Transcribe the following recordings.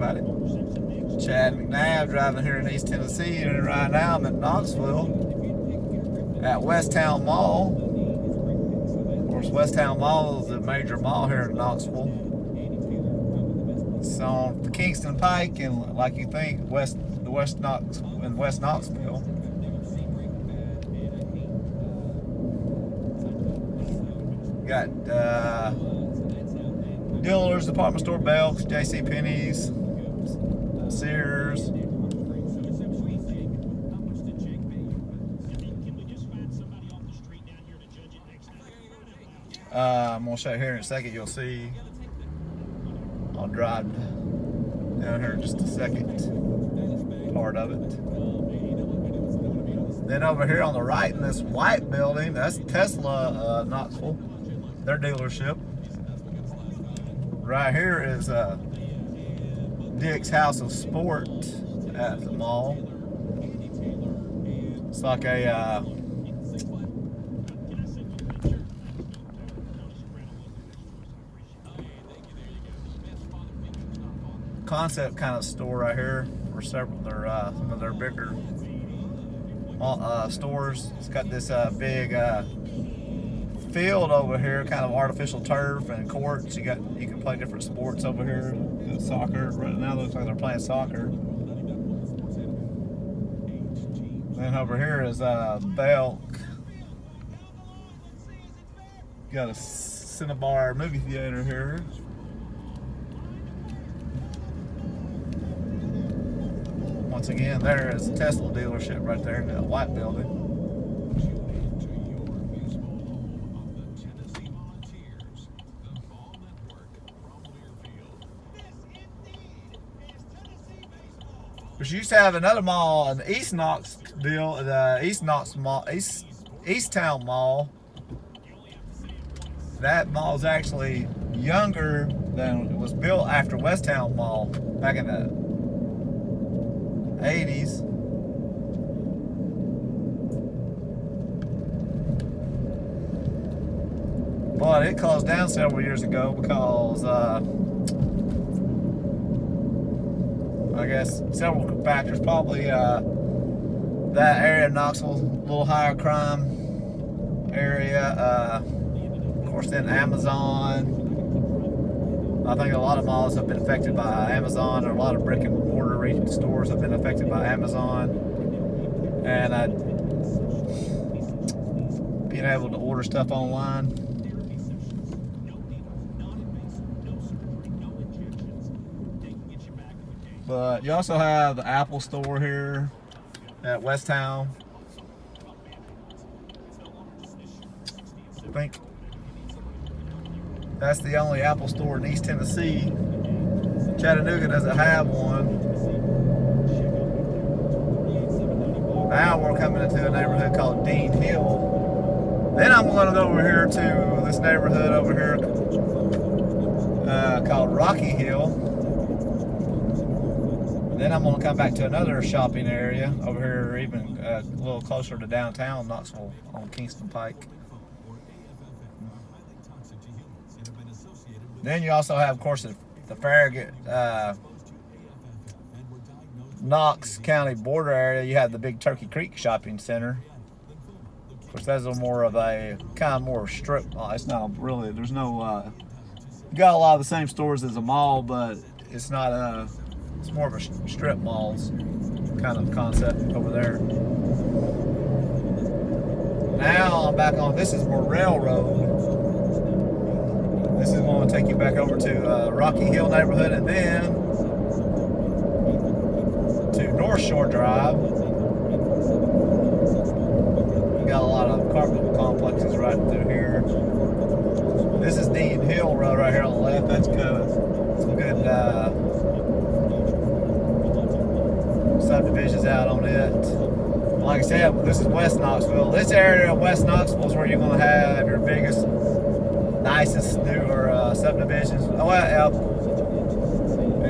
about it. Chad McNabb driving here in East Tennessee, and right now I'm at Knoxville at Westtown Mall. Of course, Westtown Mall is a major mall here in Knoxville. It's on the Kingston Pike, and like you think, West Knoxville. Got dealers, department store, Belks, JCPenney's, Sears. I'm going to show you here in a second. You'll see. I'll drive down here in just a second. Part of it. Then over here on the right in this white building, that's Tesla Knoxville, their dealership. Right here is Dick's House of Sport at the mall. It's like a concept kind of store right here for several some of their bigger stores. It's got this big field over here, kind of artificial turf and courts. You can play different sports over here. Soccer right now looks like they're playing soccer. Then over here is Belk. Got a Cinnabar movie theater here. Once again, there is a Tesla dealership right there in that white building. But you used to have another mall, an East Knoxville, the Easttown Mall. That mall is actually younger than it was built after Westtown Mall back in the 80s. But it closed down several years ago because I guess several factors. Probably that area of Knoxville, a little higher crime area. Of course, then Amazon. I think a lot of malls have been affected by Amazon, or a lot of brick and mortar retail stores have been affected by Amazon. And being able to order stuff online. But you also have the Apple store here at Westtown. I think that's the only Apple store in East Tennessee. Chattanooga doesn't have one. Now we're coming into a neighborhood called Dean Hill. Then I'm going to go over here to this neighborhood over here called Rocky Hill. Then I'm going to come back to another shopping area over here, even a little closer to downtown Knoxville on Kingston Pike. Then you also have, of course, the Farragut, Knox County border area. You have the big Turkey Creek Shopping Center. Of course, that's a more of a kind of more strip. It's not really. There's no. You got a lot of the same stores as a mall, but it's not a. It's more of a strip malls kind of concept over there. Now I'm back on. This is Morrell Road. This is going to take you back over to Rocky Hill neighborhood, and then to Northshore Drive. You got a lot of apartment complexes right through here. This is Dean Hill Road right here on the left. That's good. Some good subdivisions out on it. Like I said, this is West Knoxville. This area of West Knoxville is where you're going to have your biggest, nicest newer subdivisions. And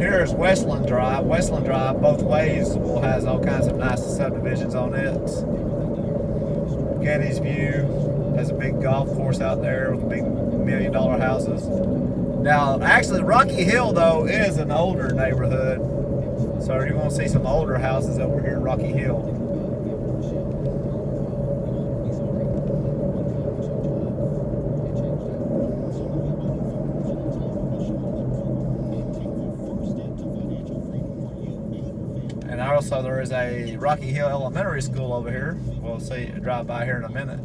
here's Westland Drive. Westland Drive, both ways, has all kinds of nice subdivisions on it. Gettysview has a big golf course out there with big $1 million houses. Now, actually, Rocky Hill, though, is an older neighborhood. So you're going to see some older houses over here in Rocky Hill. And also, there is a Rocky Hill Elementary School over here. We'll see, drive by here in a minute.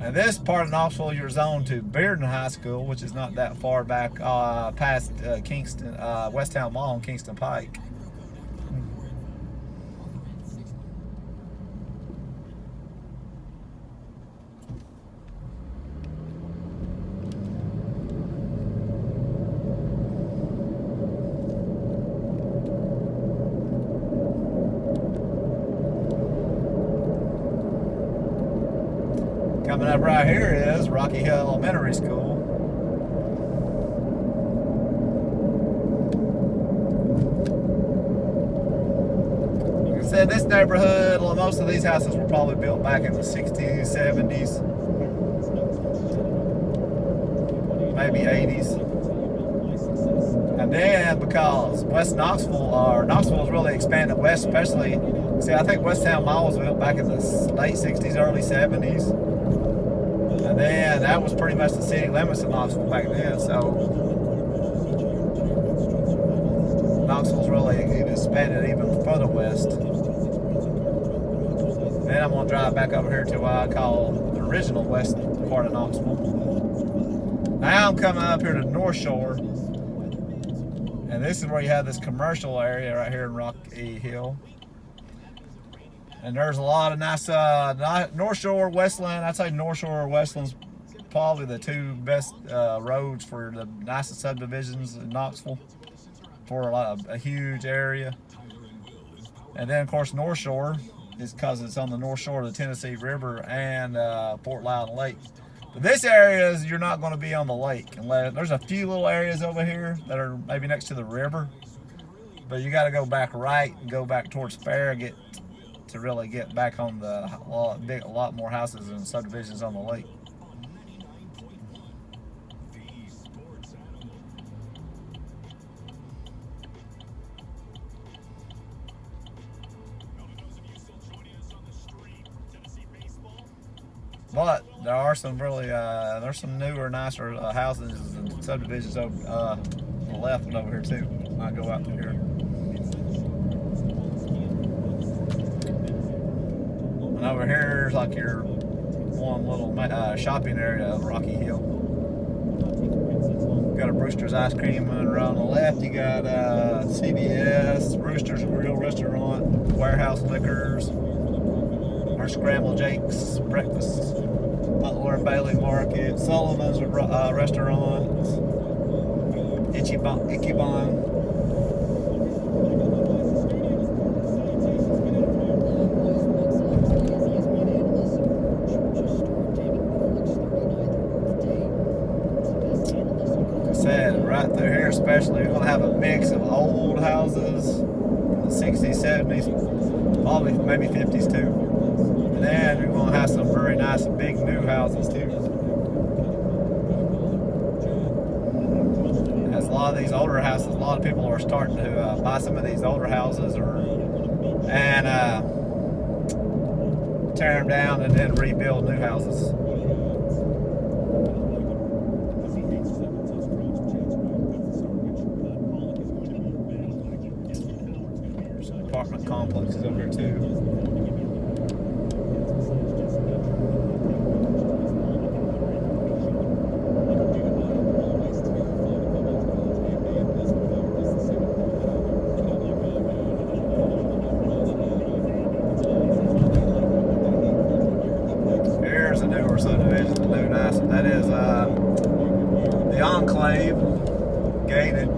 And this part of Knoxville, you're zoned to Bearden High School, which is not that far back past Kingston, West Town Mall and Kingston Pike. Coming up right here is Rocky Hill Elementary School. Like I said, this neighborhood, most of these houses were probably built back in the 60s, 70s, maybe 80s. And then because West Knoxville, or Knoxville has really expanded west, especially, see, I think West Town Mall was built back in the late 60s, early 70s. And then that was pretty much the city limits of Knoxville back then. So Knoxville's really expanded even further west. Then I'm going to drive back over here to what I call the original west part of Knoxville. Now I'm coming up here to Northshore. And this is where you have this commercial area right here in Rocky Hill. And there's a lot of nice Northshore, Westland. I'd say Northshore or Westland's probably the two best roads for the nicest subdivisions in Knoxville for a huge area. And then, of course, Northshore is because it's on the north shore of the Tennessee River and Fort Loudon Lake. But this area is, you're not going to be on the lake. There's a few little areas over here that are maybe next to the river. But you got to go back right and go back towards Farragut to really get back on the a lot more houses and subdivisions on the lake. But there are some really there's some newer, nicer houses and subdivisions over the left and over here too. I go out through here. And over here is like your one little shopping area of Rocky Hill. Got a Brewster's Ice Cream, and right on the left you got CBS, Brewster's Grill Restaurant, Warehouse Liquors, our Scramble Jake's Breakfast, Butler and Bailey Market, Sullivan's Restaurant, Ichiban. Said right through here especially, you're going to have a mix of old houses from the 60s, 70s, probably maybe 50s too. And then you're going to have some very nice big new houses too. As a lot of these older houses, a lot of people are starting to buy some of these older houses and tear them down and then rebuild new houses. Apartment complexes over here too. Here's a newer subdivision, the new nice one. That is the Enclave, gated.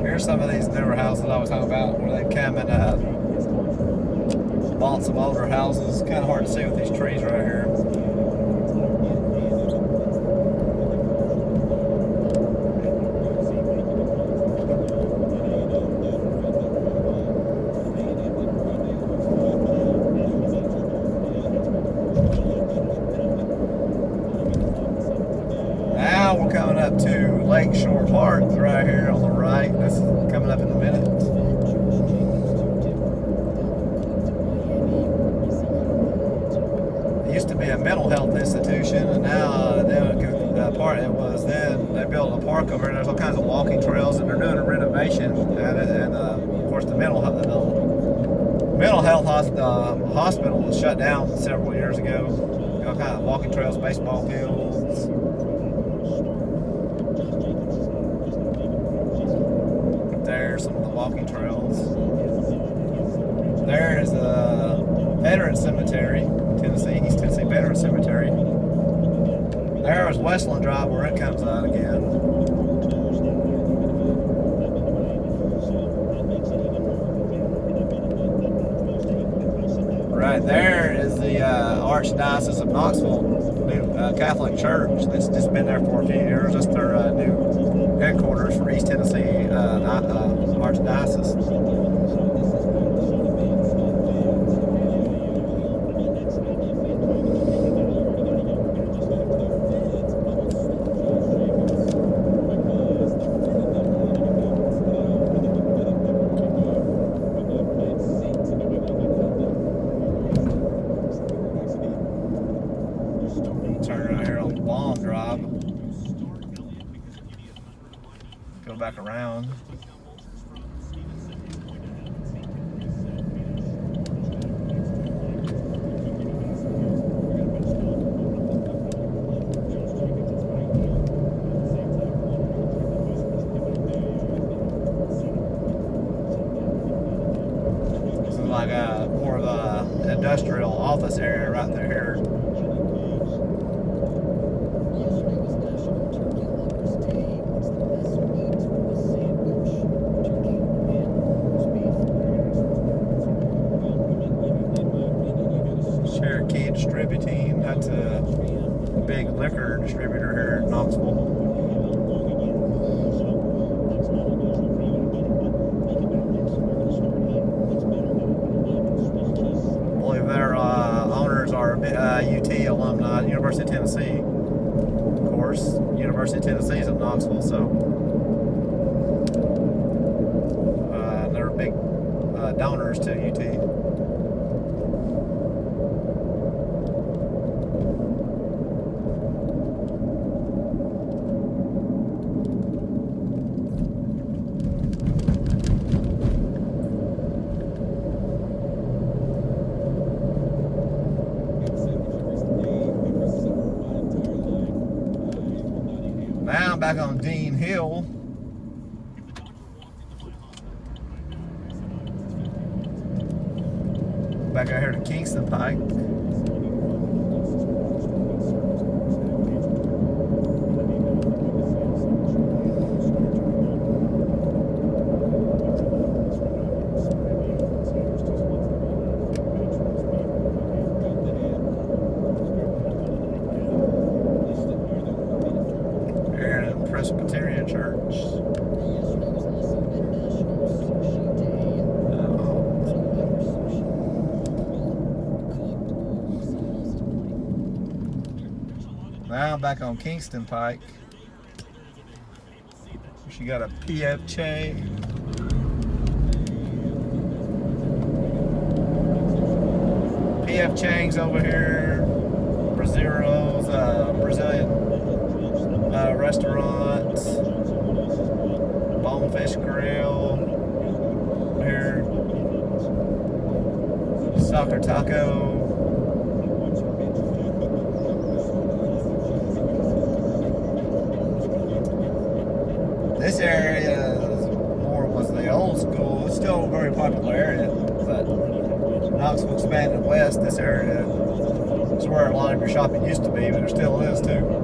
Here's some of these newer houses I was talking lots of older houses. Kind of hard to see with these trees right here. Now we're coming up to Lakeshore Park right here on the right. This is coming up in a minute. It used to be a mental health institution, and now they built a park over here. There's all kinds of walking trails, and they're doing a renovation at it. And of course, the mental health hospital was shut down several years ago. All kinds of walking trails, baseball fields. There's some of the walking trails. There is a veteran cemetery, East Tennessee Veteran Cemetery. There is Westland Drive where it comes out again. Right there is the Archdiocese of Knoxville new Catholic Church that's just been there for a few years. That's their new headquarters for East Tennessee Archdiocese. Turn right here on Long Drive. Go back around. This is like more of an industrial office area right there here. Cherokee Distributing, that's a big liquor distributor here in Knoxville. I believe their owners are UT alumni, University of Tennessee. Of course, University of Tennessee is in Knoxville, so they're big donors to UT. Now I'm back on Dean Hill. Back out here to Kingston Pike. Presbyterian Church. Now I'm back on Kingston Pike. She got a PF Chang. PF Chang's over here. Brazzero's Brazilian restaurant, Bonefish Grill here, Soccer Taco. This area was the old school. It's still a very popular area, but Knoxville expanded west. This area is where a lot of your shopping used to be, but there still is too.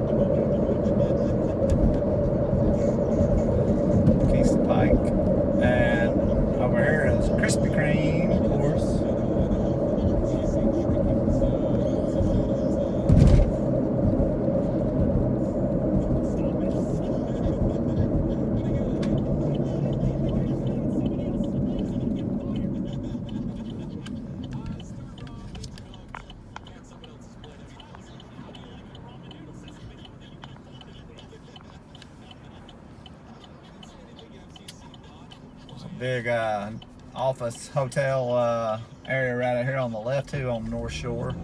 And over here is Krispy Kreme, of course. big office hotel area right out here on the left too, on Northshore.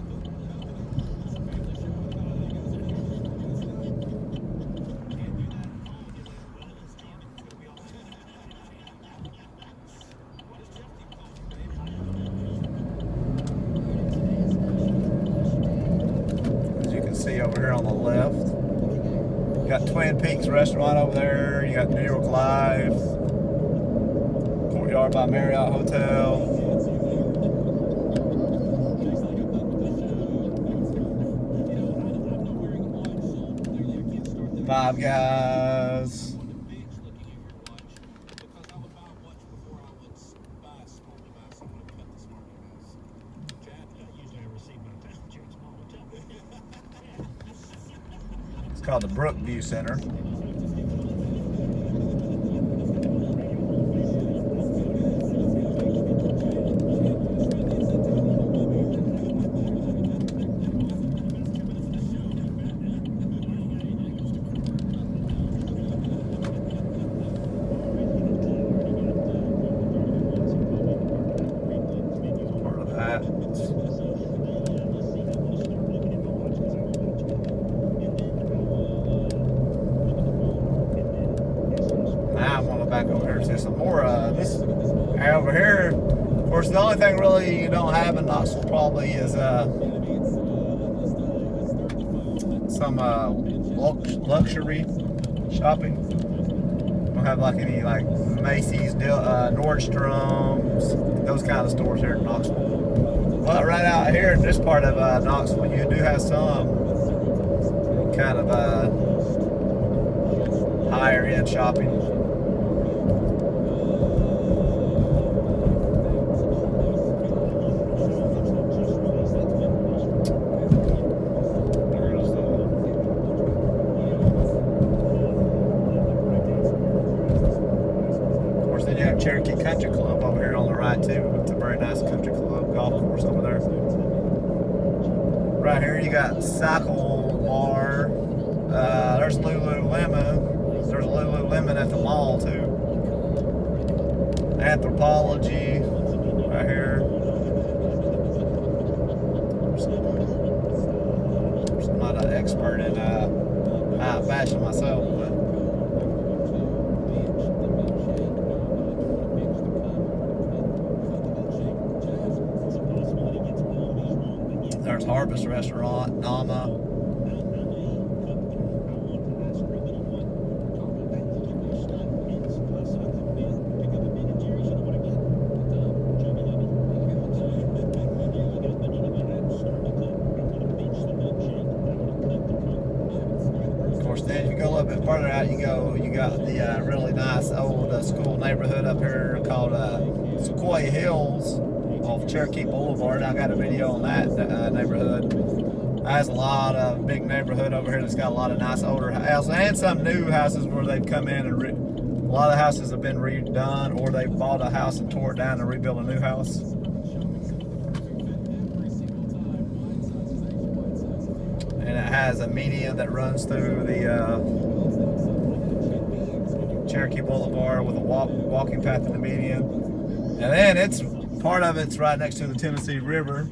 As you can see over here on the left, you got Twin Peaks restaurant over there. You got New York Live, Courtyard by Marriott Hotel. Five Guys. It's called the Brookview Center. Now I'm going to go back over here and see some more. This over here, of course, the only thing really you don't have in Knoxville probably is some luxury shopping. Don't have like any like Macy's, Nordstrom's, those kind of stores here in Knoxville. But right out here in this part of Knoxville, you do have some kind of higher end shopping. Then you have Cherokee Country Club over here on the right too. It's a very nice country club, golf course over there. Right here you got Cycle Bar. There's Lululemon. There's a Lululemon at the mall too. Anthropology right here. I'm not an expert in high fashion myself, but there's Harvest Restaurant, Nama. Of course, then if you go a little bit further out, you got the really nice old school neighborhood up here called Sequoia Hills off Cherokee Boulevard. I got a video on that neighborhood. Has a lot of big neighborhood over here that's got a lot of nice older houses and some new houses where they've come in and a lot of houses have been redone, or they bought a house and tore it down and rebuilt a new house. And it has a median that runs through the Cherokee Boulevard with a walking path in the median. And then part of it's right next to the Tennessee River.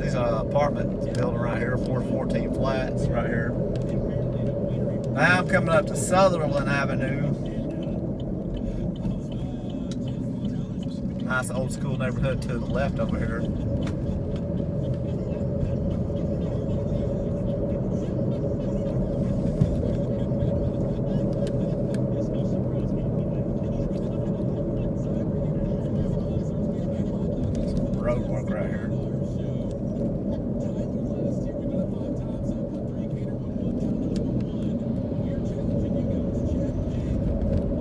These are apartment building right here, 414 flats right here. Now I'm coming up to Sutherland Avenue. Nice old school neighborhood to the left over here. Road work right here.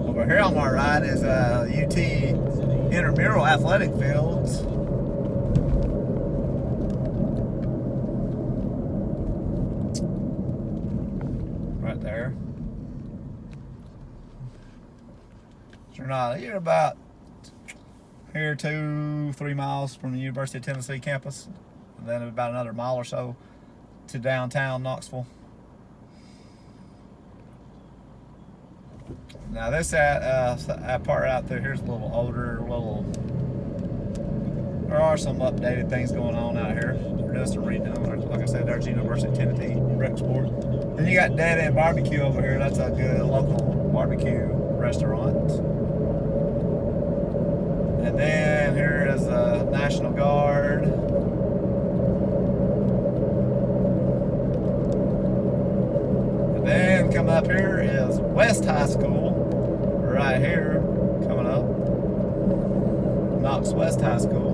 Over here on my right is UT intramural athletic fields. Right there. You're about here 2-3 miles from the University of Tennessee campus. and then about another mile or so to downtown Knoxville. Now this part out there here's a little older, there are some updated things going on out here. They're doing some redoing. Like I said, there's University of Tennessee Rexport. Then you got Dead End Barbecue over here. That's a good local barbecue restaurant. And then here is the National Guard. And then coming up here is West High School. Right here, coming up. Knox West High School.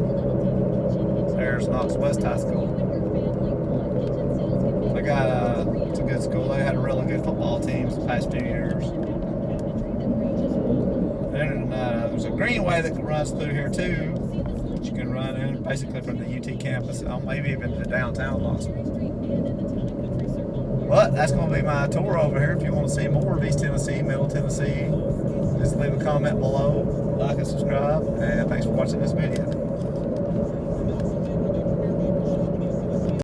There's Knox West High School. They got it's a good school. They had a really good football team the past few years. And there's a greenway that runs through here too. That you can run in basically from the UT campus, maybe even to downtown Knoxville. But that's going to be my tour over here. If you want to see more of East Tennessee, Middle Tennessee, just leave a comment below, like and subscribe, and thanks for watching this video.